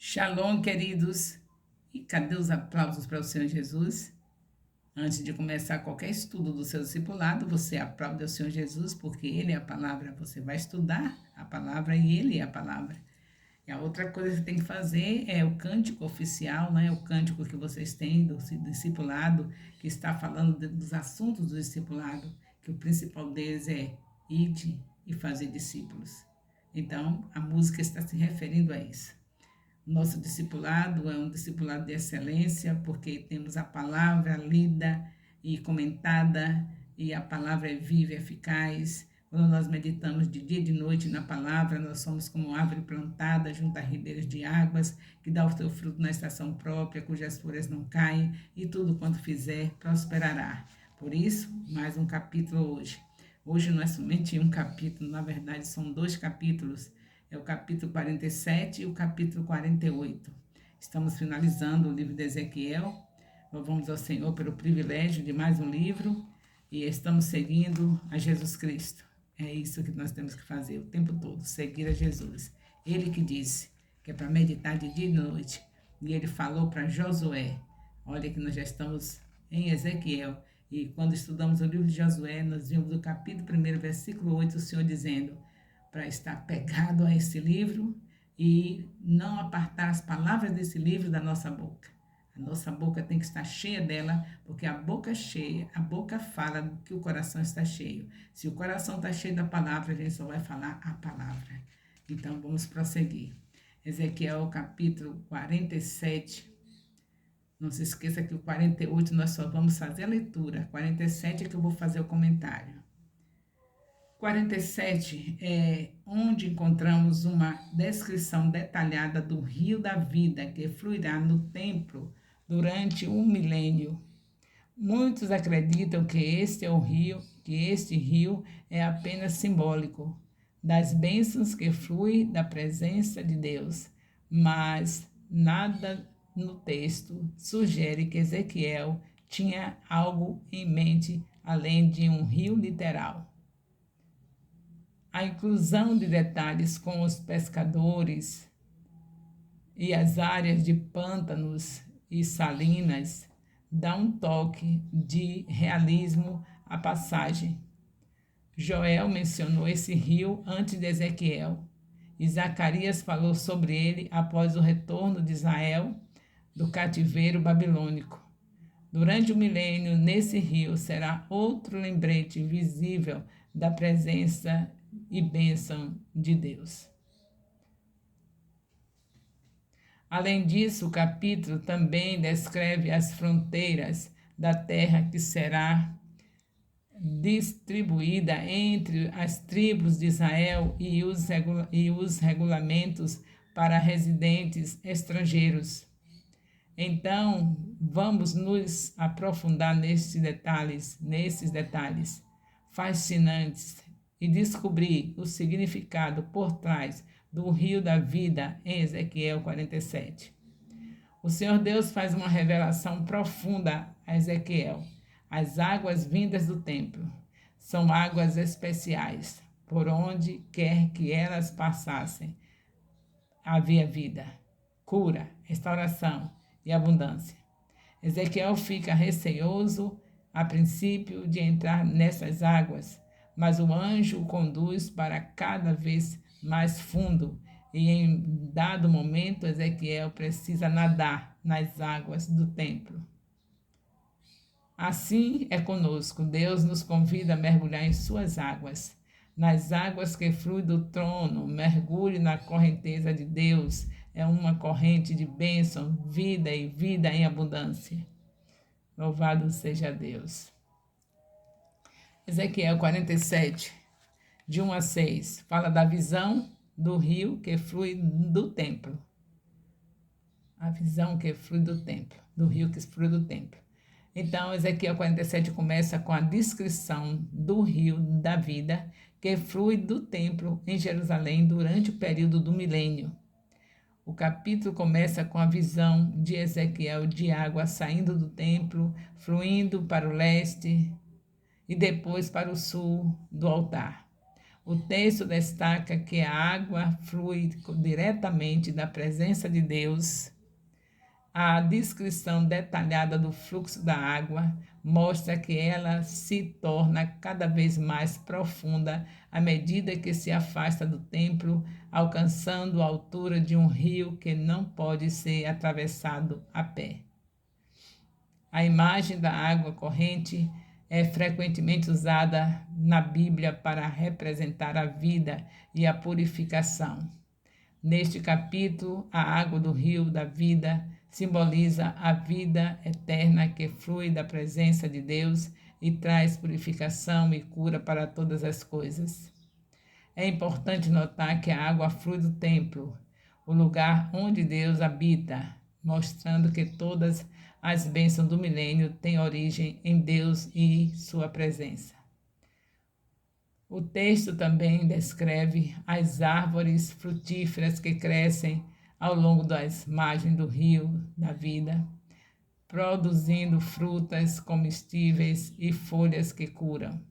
Shalom, queridos. E cadê os aplausos para o Senhor Jesus? Antes de começar qualquer estudo do seu discipulado, você aplaude ao Senhor Jesus, porque Ele é a palavra. Você vai estudar a palavra e Ele é a palavra. E a outra coisa que você tem que fazer é o cântico oficial, né? O cântico que vocês têm do discipulado, que está falando dos assuntos do discipulado, que o principal deles é ide e fazer discípulos. Então, a música está se referindo a isso. Nosso discipulado é um discipulado de excelência, porque temos a palavra lida e comentada, e a palavra é viva e eficaz. Quando nós meditamos de dia e de noite na palavra, nós somos como árvore plantada junto a ribeiros de águas, que dá o seu fruto na estação própria, cujas folhas não caem, e tudo quanto fizer prosperará. Por isso, mais um capítulo hoje. Hoje não é somente um capítulo, na verdade são 2 capítulos. É o capítulo 47 e o capítulo 48. Estamos finalizando o livro de Ezequiel. Louvamos ao Senhor pelo privilégio de mais um livro e estamos seguindo a Jesus Cristo. É isso que nós temos que fazer o tempo todo, seguir a Jesus. Ele que disse que é para meditar de dia e de noite. E ele falou para Josué, olha que nós já estamos em Ezequiel, e quando estudamos o livro de Josué, nós vimos do capítulo 1, versículo 8, o Senhor dizendo para estar pegado a esse livro e não apartar as palavras desse livro da nossa boca. A nossa boca tem que estar cheia dela, porque a boca cheia, a boca fala que o coração está cheio. Se o coração está cheio da palavra, a gente só vai falar a palavra. Então, vamos prosseguir. Ezequiel, capítulo 47. Não se esqueça que o 48 nós só vamos fazer a leitura. 47 é que eu vou fazer o comentário. 47 é onde encontramos uma descrição detalhada do rio da vida que fluirá no templo durante um milênio. Muitos acreditam que este rio é apenas simbólico das bênçãos que fluem da presença de Deus, mas nada no texto sugere que Ezequiel tinha algo em mente além de um rio literal. A inclusão de detalhes com os pescadores e as áreas de pântanos e salinas dá um toque de realismo à passagem. Joel mencionou esse rio antes de Ezequiel, e Zacarias falou sobre ele após o retorno de Israel do cativeiro babilônico. Durante o milênio, nesse rio será outro lembrete visível da presença e bênção de Deus. Além disso, o capítulo também descreve as fronteiras da terra que será distribuída entre as tribos de Israel e os regulamentos para residentes estrangeiros. Então, vamos nos aprofundar nesses detalhes fascinantes e descobrir o significado por trás do rio da vida em Ezequiel 47. O Senhor Deus faz uma revelação profunda a Ezequiel. As águas vindas do templo são águas especiais. Por onde quer que elas passassem, havia vida, cura, restauração e abundância. Ezequiel fica receoso a princípio de entrar nessas águas, mas o anjo o conduz para cada vez mais fundo e em dado momento Ezequiel precisa nadar nas águas do templo. Assim é conosco, Deus nos convida a mergulhar em suas águas, nas águas que fluem do trono. Mergulhe na correnteza de Deus, é uma corrente de bênção, vida e vida em abundância. Louvado seja Deus. Ezequiel 47, de 1 a 6, fala da visão do rio que flui do templo. A visão que flui do templo, do rio que flui do templo. Então, Ezequiel 47 começa com a descrição do rio da vida que flui do templo em Jerusalém durante o período do milênio. O capítulo começa com a visão de Ezequiel de água saindo do templo, fluindo para o leste e depois para o sul do altar. O texto destaca que a água flui diretamente da presença de Deus. A descrição detalhada do fluxo da água mostra que ela se torna cada vez mais profunda à medida que se afasta do templo, alcançando a altura de um rio que não pode ser atravessado a pé. A imagem da água corrente é frequentemente usada na Bíblia para representar a vida e a purificação. Neste capítulo, a água do rio da vida simboliza a vida eterna que flui da presença de Deus e traz purificação e cura para todas as coisas. É importante notar que a água flui do templo, o lugar onde Deus habita, mostrando que todas as bênçãos do milênio têm origem em Deus e sua presença. O texto também descreve as árvores frutíferas que crescem ao longo das margens do rio da vida, produzindo frutas comestíveis e folhas que curam.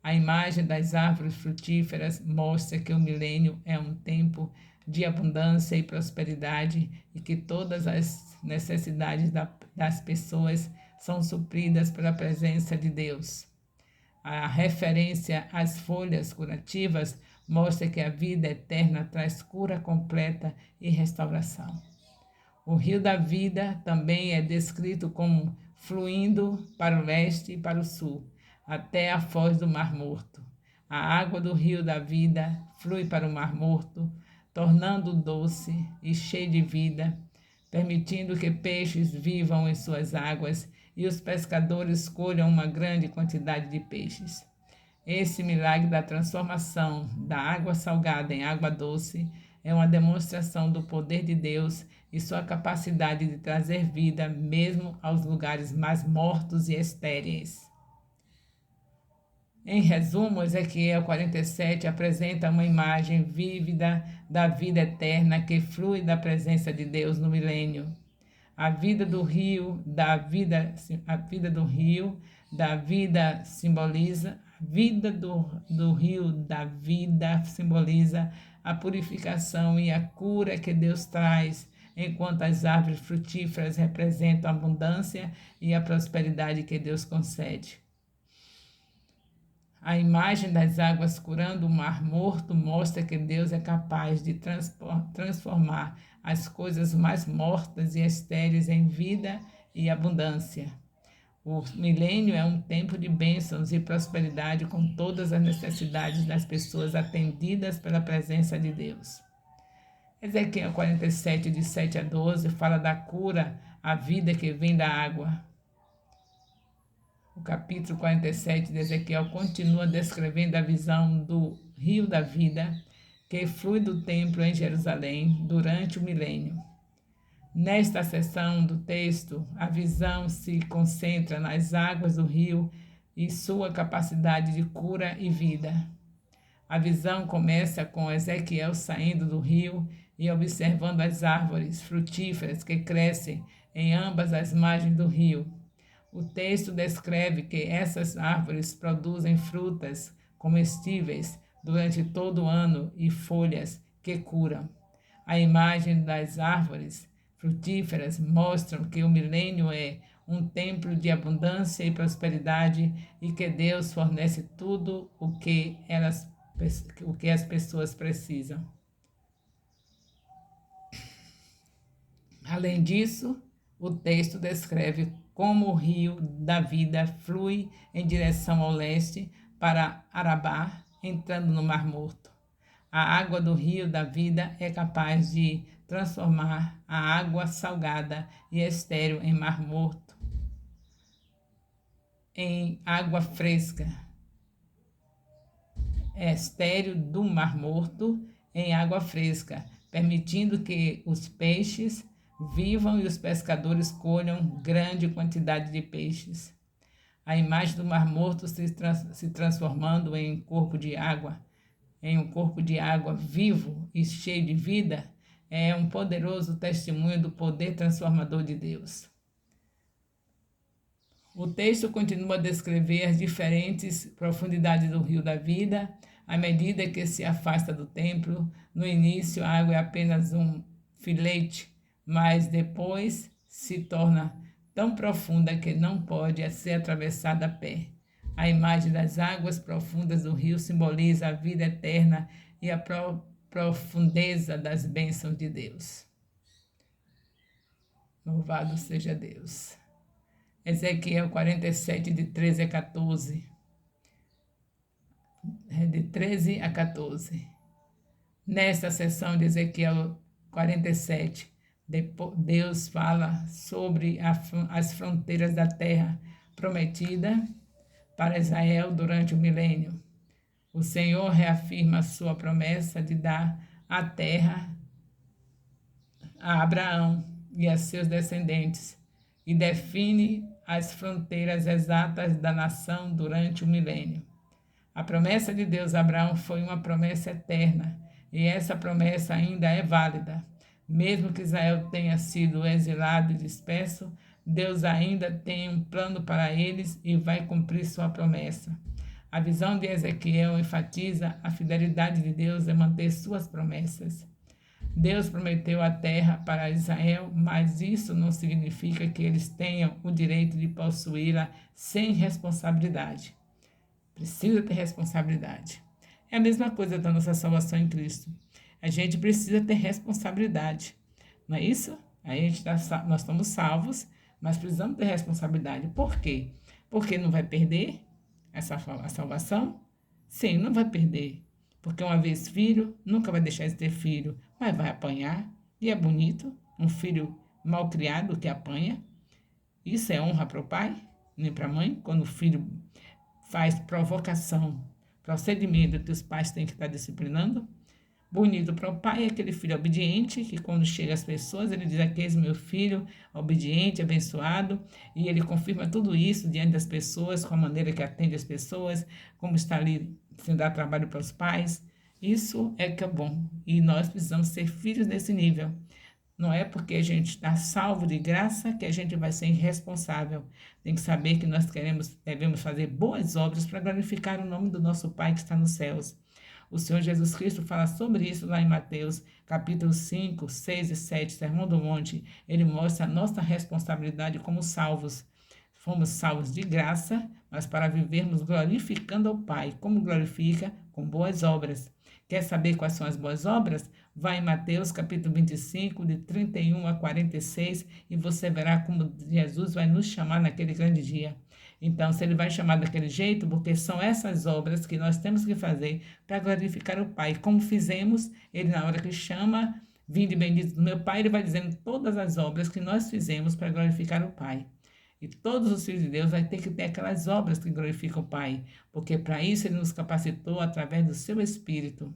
A imagem das árvores frutíferas mostra que o milênio é um tempo de abundância e prosperidade e que todas as necessidades das pessoas são supridas pela presença de Deus. A referência às folhas curativas mostra que a vida eterna traz cura completa e restauração. O rio da vida também é descrito como fluindo para o leste e para o sul, até a foz do Mar Morto. A água do rio da vida flui para o Mar Morto, tornando-o doce e cheio de vida, permitindo que peixes vivam em suas águas e os pescadores colham uma grande quantidade de peixes. Esse milagre da transformação da água salgada em água doce é uma demonstração do poder de Deus e sua capacidade de trazer vida mesmo aos lugares mais mortos e estéreis. Em resumo, Ezequiel 47 apresenta uma imagem vívida da vida eterna que flui da presença de Deus no milênio. A vida do rio da vida simboliza a purificação e a cura que Deus traz, enquanto as árvores frutíferas representam a abundância e a prosperidade que Deus concede. A imagem das águas curando o Mar Morto mostra que Deus é capaz de transformar as coisas mais mortas e estéreis em vida e abundância. O milênio é um tempo de bênçãos e prosperidade, com todas as necessidades das pessoas atendidas pela presença de Deus. Ezequiel 47, de 7 a 12, fala da cura, a vida que vem da água. O capítulo 47 de Ezequiel continua descrevendo a visão do rio da vida que flui do templo em Jerusalém durante o milênio. Nesta seção do texto, a visão se concentra nas águas do rio e sua capacidade de cura e vida. A visão começa com Ezequiel saindo do rio e observando as árvores frutíferas que crescem em ambas as margens do rio. O texto descreve que essas árvores produzem frutas comestíveis durante todo o ano e folhas que curam. A imagem das árvores frutíferas mostra que o milênio é um templo de abundância e prosperidade e que Deus fornece tudo o que as pessoas precisam. Além disso, o texto descreve como o rio da vida flui em direção ao leste para Arabá, entrando no Mar Morto. A água do rio da vida é capaz de transformar a água salgada e estéril em Mar Morto, em água fresca. Estéril do Mar Morto em água fresca, permitindo que os peixes vivam e os pescadores colham grande quantidade de peixes. A imagem do Mar Morto se transformando em um corpo de água vivo e cheio de vida, é um poderoso testemunho do poder transformador de Deus. O texto continua a descrever as diferentes profundidades do rio da vida, À medida que se afasta do templo, no início a água é apenas um filete, mas depois se torna tão profunda que não pode ser atravessada a pé. A imagem das águas profundas do rio simboliza a vida eterna e a profundeza das bênçãos de Deus. Louvado seja Deus. Ezequiel 47, de 13 a 14. De 13 a 14. Nesta sessão de Ezequiel 47, Deus fala sobre as fronteiras da terra prometida para Israel durante o milênio. O Senhor reafirma sua promessa de dar a terra a Abraão e a seus descendentes e define as fronteiras exatas da nação durante o milênio. A promessa de Deus a Abraão foi uma promessa eterna e essa promessa ainda é válida. Mesmo que Israel tenha sido exilado e disperso, Deus ainda tem um plano para eles e vai cumprir sua promessa. A visão de Ezequiel enfatiza a fidelidade de Deus em manter suas promessas. Deus prometeu a terra para Israel, mas isso não significa que eles tenham o direito de possuí-la sem responsabilidade. Precisa ter responsabilidade. É a mesma coisa da nossa salvação em Cristo. A gente precisa ter responsabilidade. Não é isso? Nós estamos salvos, mas precisamos ter responsabilidade. Por quê? Porque não vai perder a salvação? Sim, não vai perder. Porque uma vez filho, nunca vai deixar de ter filho, mas vai apanhar. E é bonito, um filho mal criado que apanha. Isso é honra para o pai, nem para a mãe, quando o filho faz provocação, procedimento que os pais têm que estar disciplinando. Bonito para o pai é aquele filho obediente, que quando chega às pessoas, ele diz: aqui é meu filho, obediente, abençoado, e ele confirma tudo isso diante das pessoas, com a maneira que atende as pessoas, como está ali sem dar trabalho para os pais. Isso é que é bom, e nós precisamos ser filhos desse nível. Não é porque a gente está salvo de graça que a gente vai ser irresponsável. Tem que saber que nós devemos fazer boas obras para glorificar o nome do nosso Pai que está nos céus. O Senhor Jesus Cristo fala sobre isso lá em Mateus, capítulo 5, 6 e 7, Sermão do Monte. Ele mostra a nossa responsabilidade como salvos. Fomos salvos de graça, mas para vivermos glorificando ao Pai. Como glorifica? Com boas obras. Quer saber quais são as boas obras? Vai em Mateus, capítulo 25, de 31 a 46, e você verá como Jesus vai nos chamar naquele grande dia. Então, se ele vai chamar daquele jeito, porque são essas obras que nós temos que fazer para glorificar o Pai. Como fizemos, ele na hora que chama, vinde bendito do meu Pai, ele vai dizendo todas as obras que nós fizemos para glorificar o Pai. E todos os filhos de Deus vai ter que ter aquelas obras que glorificam o Pai, porque para isso ele nos capacitou através do seu Espírito.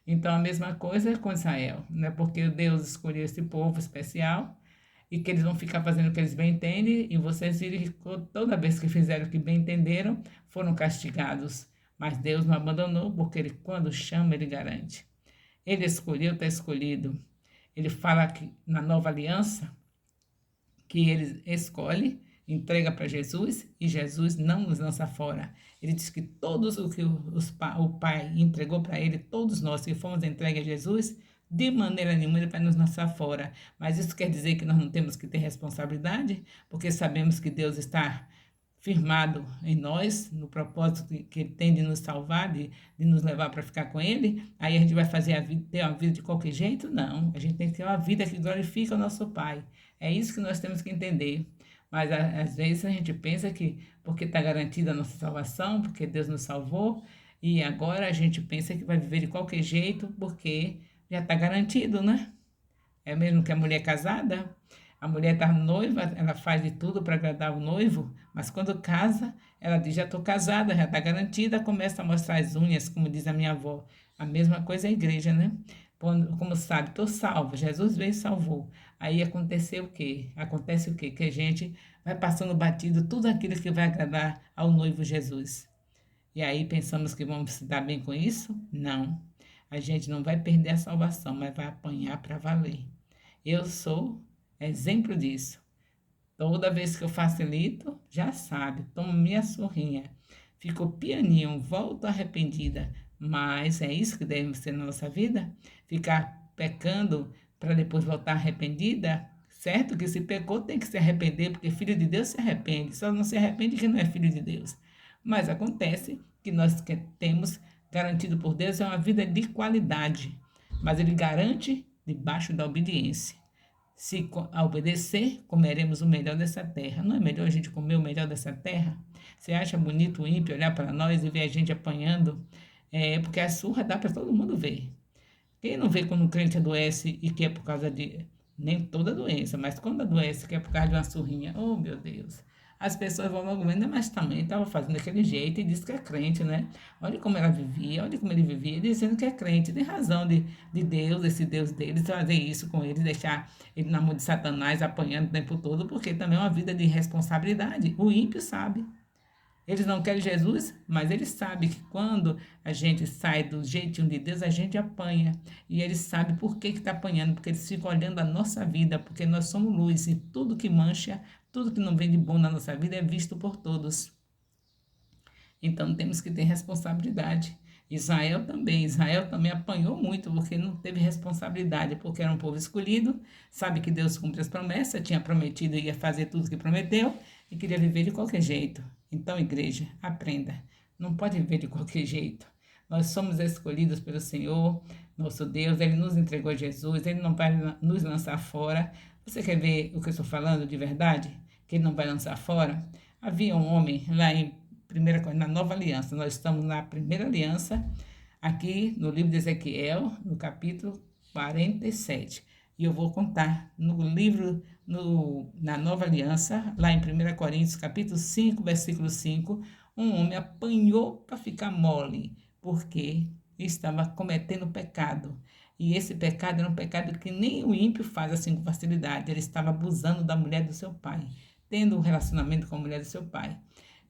Então, a mesma coisa é com Israel, não é porque Deus escolheu esse povo especial e que eles vão ficar fazendo o que eles bem entendem, e vocês viram que toda vez que fizeram o que bem entenderam, foram castigados. Mas Deus não abandonou, porque ele, quando chama, ele garante. Ele escolheu, está escolhido. Ele fala que na nova aliança, que ele escolhe, entrega para Jesus e Jesus não nos lança fora. Ele diz que todos o que o Pai entregou para ele, todos nós que fomos entregues a Jesus, de maneira nenhuma ele vai nos lançar fora. Mas isso quer dizer que nós não temos que ter responsabilidade, porque sabemos que Deus está firmado em nós, no propósito que ele tem de nos salvar, de nos levar para ficar com ele. Aí a gente vai fazer ter uma vida de qualquer jeito? Não, a gente tem que ter uma vida que glorifica o nosso Pai. É isso que nós temos que entender. Mas às vezes a gente pensa que porque está garantida a nossa salvação, porque Deus nos salvou, e agora a gente pensa que vai viver de qualquer jeito porque já está garantido, né? É mesmo que a mulher casada, a mulher está noiva, ela faz de tudo para agradar o noivo, mas quando casa, ela diz: já estou casada, já está garantida, começa a mostrar as unhas, como diz a minha avó. A mesma coisa é a igreja, né? Como sabe, estou salvo, Jesus veio e salvou. Aí aconteceu o quê? Acontece o quê? Que a gente vai passando batido tudo aquilo que vai agradar ao noivo Jesus. E aí pensamos que vamos se dar bem com isso? Não. A gente não vai perder a salvação, mas vai apanhar para valer. Eu sou exemplo disso. Toda vez que eu facilito, já sabe, tomo minha surrinha. Fico pianinho, volto arrependida. Mas é isso que deve ser na nossa vida? Ficar pecando para depois voltar arrependida? Certo que se pecou tem que se arrepender, porque filho de Deus se arrepende, só não se arrepende quem não é filho de Deus. Mas acontece que nós que temos garantido por Deus é uma vida de qualidade, mas Ele garante debaixo da obediência. Se obedecer, comeremos o melhor dessa terra. Não é melhor a gente comer o melhor dessa terra? Você acha bonito o ímpio olhar para nós e ver a gente apanhando? É porque a surra dá para todo mundo ver. Quem não vê quando um crente adoece e que é por causa de. Nem toda doença, mas quando adoece, que é por causa de uma surrinha. Oh, meu Deus. As pessoas vão logo vendo, mas também estava fazendo daquele jeito e diz que é crente, né? Olha como ela vivia, olha como ele vivia, dizendo que é crente. Tem razão de Deus, esse Deus deles, fazer isso com ele, deixar ele na mão de Satanás apanhando o tempo todo, porque também é uma vida de responsabilidade. O ímpio sabe. Eles não querem Jesus, mas eles sabem que quando a gente sai do jeitinho de Deus, a gente apanha. E eles sabem por que está apanhando, porque eles ficam olhando a nossa vida, porque nós somos luz e tudo que mancha, tudo que não vem de bom na nossa vida é visto por todos. Então temos que ter responsabilidade. Israel também apanhou muito porque não teve responsabilidade, porque era um povo escolhido, sabe que Deus cumpre as promessas, tinha prometido ia fazer tudo que prometeu e queria viver de qualquer jeito. Então, igreja, aprenda, não pode viver de qualquer jeito. Nós somos escolhidos pelo Senhor, nosso Deus, Ele nos entregou Jesus, Ele não vai nos lançar fora. Você quer ver o que eu estou falando de verdade? Que Ele não vai lançar fora? Havia um homem lá na Nova Aliança. Nós estamos na Primeira Aliança, aqui no livro de Ezequiel, no capítulo 47. E eu vou contar no livro, na Nova Aliança, lá em 1 Coríntios, capítulo 5, versículo 5, um homem apanhou para ficar mole, porque estava cometendo pecado. E esse pecado era um pecado que nem o ímpio faz assim com facilidade. Ele estava abusando da mulher do seu pai, tendo um relacionamento com a mulher do seu pai.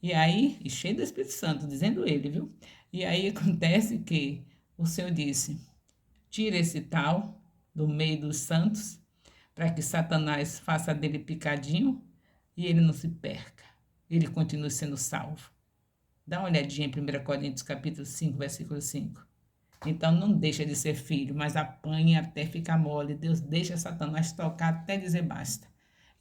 E aí, e cheio do Espírito Santo, dizendo ele, viu? E aí acontece que o Senhor disse: tira esse tal do meio dos santos, para que Satanás faça dele picadinho e ele não se perca. Ele continue sendo salvo. Dá uma olhadinha em 1 Coríntios capítulo 5, versículo 5. Então não deixa de ser filho, mas apanha até ficar mole. Deus deixa Satanás tocar até dizer basta.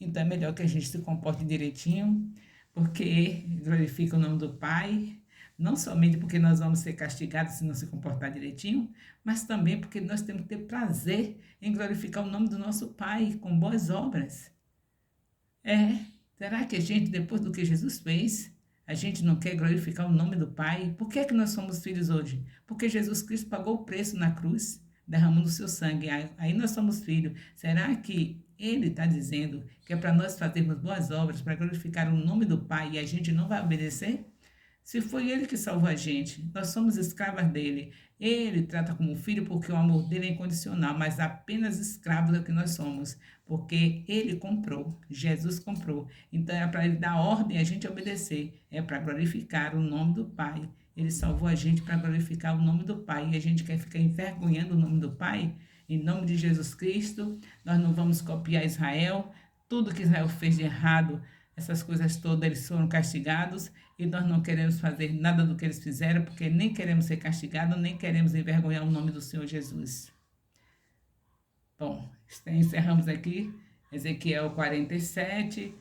Então é melhor que a gente se comporte direitinho, porque glorifica o nome do Pai, não somente porque nós vamos ser castigados se não se comportar direitinho, mas também porque nós temos que ter prazer em glorificar o nome do nosso Pai com boas obras. Será que a gente, depois do que Jesus fez, a gente não quer glorificar o nome do Pai? Por que é que nós somos filhos hoje? Porque Jesus Cristo pagou o preço na cruz, derramando o seu sangue. Aí nós somos filhos. Será que Ele está dizendo que é para nós fazermos boas obras, para glorificar o nome do Pai e a gente não vai obedecer? Se foi Ele que salvou a gente, nós somos escravas dele. Ele trata como filho porque o amor dele é incondicional, mas apenas escravos é o que nós somos, porque ele comprou, Jesus comprou. Então é para ele dar ordem e a gente obedecer, é para glorificar o nome do Pai. Ele salvou a gente para glorificar o nome do Pai e a gente quer ficar envergonhando o nome do Pai. Em nome de Jesus Cristo, nós não vamos copiar Israel. Tudo que Israel fez de errado, essas coisas todas, eles foram castigados e nós não queremos fazer nada do que eles fizeram, porque nem queremos ser castigados, nem queremos envergonhar o nome do Senhor Jesus. Bom, encerramos aqui Ezequiel 47,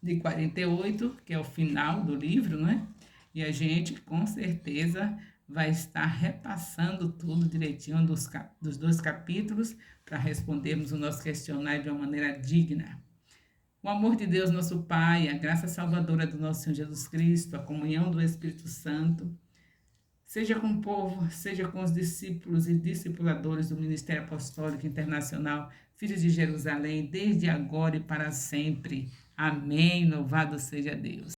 de 48, que é o final do livro, né? E a gente, com certeza, vai estar repassando tudo direitinho dos 2 capítulos para respondermos o nosso questionário de uma maneira digna. O amor de Deus, nosso Pai, a graça salvadora do nosso Senhor Jesus Cristo, a comunhão do Espírito Santo, seja com o povo, seja com os discípulos e discipuladores do Ministério Apostólico Internacional, Filhos de Jerusalém, desde agora e para sempre. Amém. Louvado seja Deus.